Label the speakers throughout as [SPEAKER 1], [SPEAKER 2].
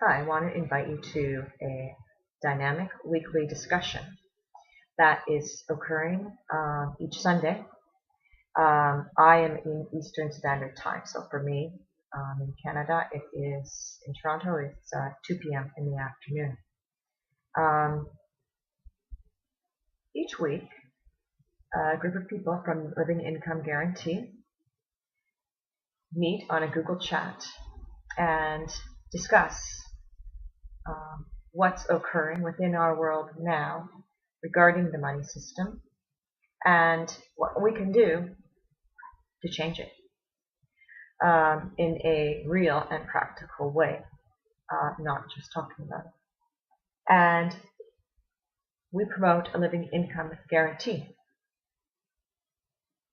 [SPEAKER 1] Hi, I want to invite you to a dynamic weekly discussion that is occurring each Sunday. I am in Eastern Standard Time, so for me in Canada, it is in Toronto, it's 2 p.m. in the afternoon. Each week, a group of people from Living Income Guarantee meet on a Google chat and discuss what's occurring within our world now regarding the money system and what we can do to change it in a real and practical way, not just talking about it. And we promote a living income guarantee.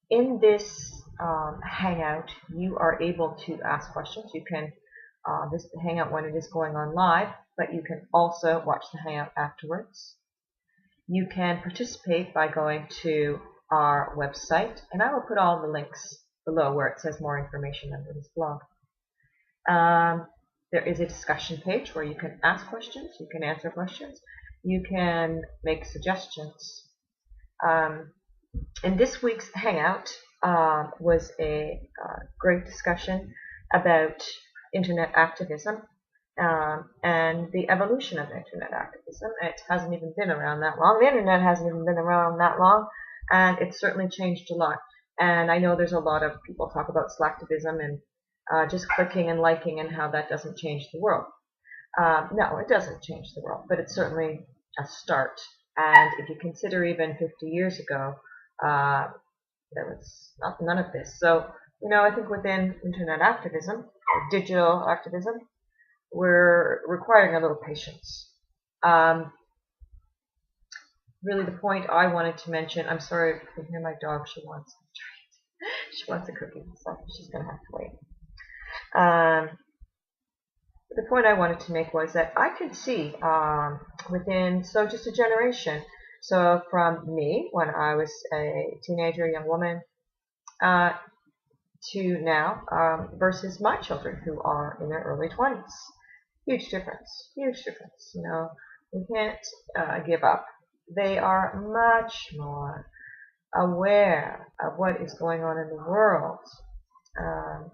[SPEAKER 1] In this hangout, you are able to ask questions. You can this hangout when it is going on live, but you can also watch the hangout afterwards. You can participate by going to our website, and I will put all the links below where it says more information under this blog. There is a discussion page where you can ask questions, you can answer questions, you can make suggestions. In this week's hangout was a great discussion about internet activism and the evolution of internet activism. It hasn't even been around that long. The internet hasn't even been around that long, and it's certainly changed a lot. And I know there's a lot of people talk about slacktivism and just clicking and liking and how that doesn't change the world. No, it doesn't change the world, but it's certainly a start. And if you consider even 50 years ago, there was none of this. So, I think within internet activism, or digital activism, we're requiring a little patience. Really, the point I wanted to mention, I'm sorry if you can hear my dog, she wants a treat. She wants a cookie, so she's going to have to wait. The point I wanted to make was that I could see within, just a generation, so from me, when I was a teenager, young woman, to now, versus my children who are in their early 20s. Huge difference, huge difference. We can't give up. They are much more aware of what is going on in the world. I'm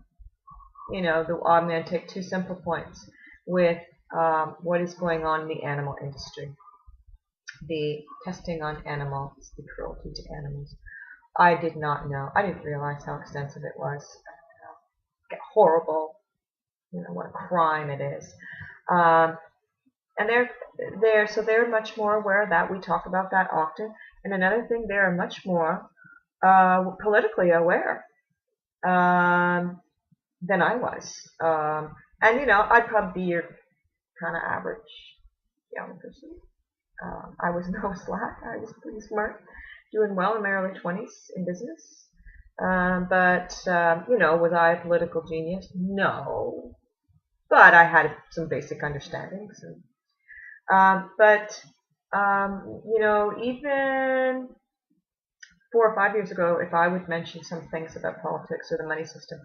[SPEAKER 1] going to take two simple points with what is going on in the animal industry. The testing on animals, the cruelty to animals. I did not know. I didn't realize how extensive it was. Horrible. What a crime it is. And they're much more aware of that. We talk about that often. And another thing, they are much more politically aware than I was. And I'd probably be your kind of average young person. I was no slack. I was pretty smart, doing well in my early 20s in business. But was I a political genius? No. But I had some basic understandings. Even 4 or 5 years ago, if I would mention some things about politics or the money system,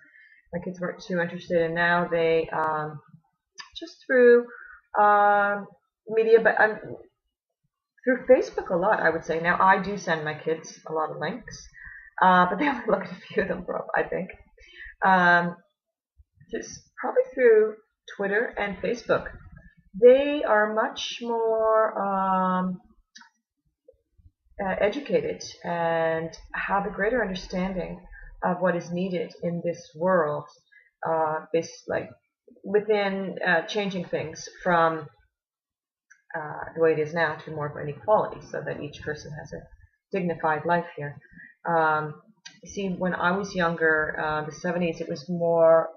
[SPEAKER 1] my kids weren't too interested. And now they, just through media, but through Facebook a lot, I would say. Now, I do send my kids a lot of links, but they only look at a few of them, I think. Just probably through Twitter and Facebook. They are much more educated and have a greater understanding of what is needed in this world, within changing things from the way it is now to more of an equality, so that each person has a dignified life here. See, when I was younger, the 70s, it was more,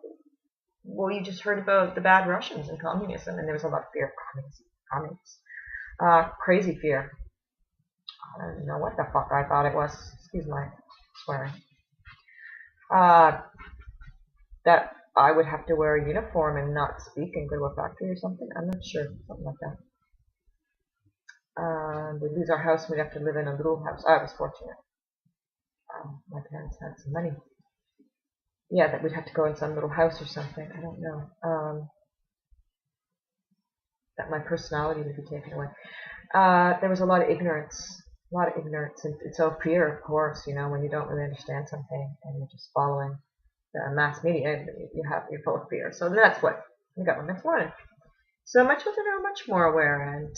[SPEAKER 1] you just heard about the bad Russians and communism, and there was a lot of fear of communists. Crazy fear. I don't know what the fuck I thought it was. Excuse my swearing. That I would have to wear a uniform and not speak and go to a factory or something. I'm not sure. Something like that. We'd lose our house and we'd have to live in a little house. I was fortunate. My parents had some money. Yeah, that we'd have to go in some little house or something. I don't know. that my personality would be taken away. There was a lot of ignorance. And so fear, of course, when you don't really understand something and you're just following the mass media, you're full of fear. So that's what the governments wanted. So my children are much more aware and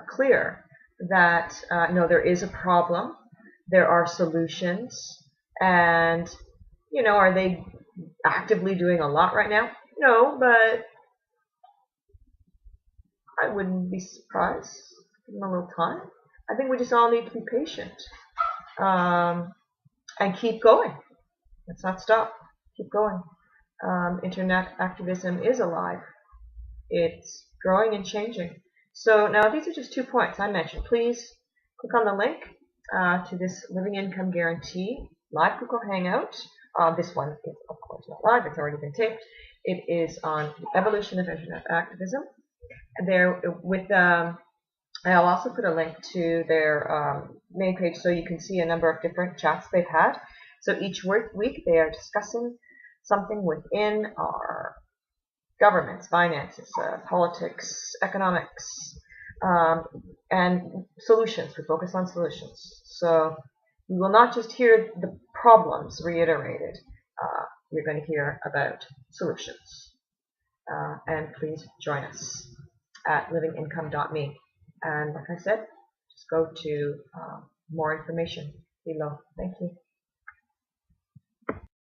[SPEAKER 1] clear that no, there is a problem, there are solutions, and are they actively doing a lot right now? No, but I wouldn't be surprised. Give them a little time. I think we just all need to be patient and keep going. Let's not stop. Keep going. Internet activism is alive. It's growing and changing. So now these are just 2 points I mentioned. Please click on the link to this Living Income Guarantee live Google Hangout. This one is, of course, not live. It's already been taped. It is on the evolution of internet activism. And there, I'll also put a link to their main page so you can see a number of different chats they've had. So each week they are discussing something within our governments, finances, politics, economics, and solutions. We focus on solutions. So you will not just hear the problems reiterated. You're going to hear about solutions. And please join us at livingincome.me. And like I said, just go to more information below. Thank you.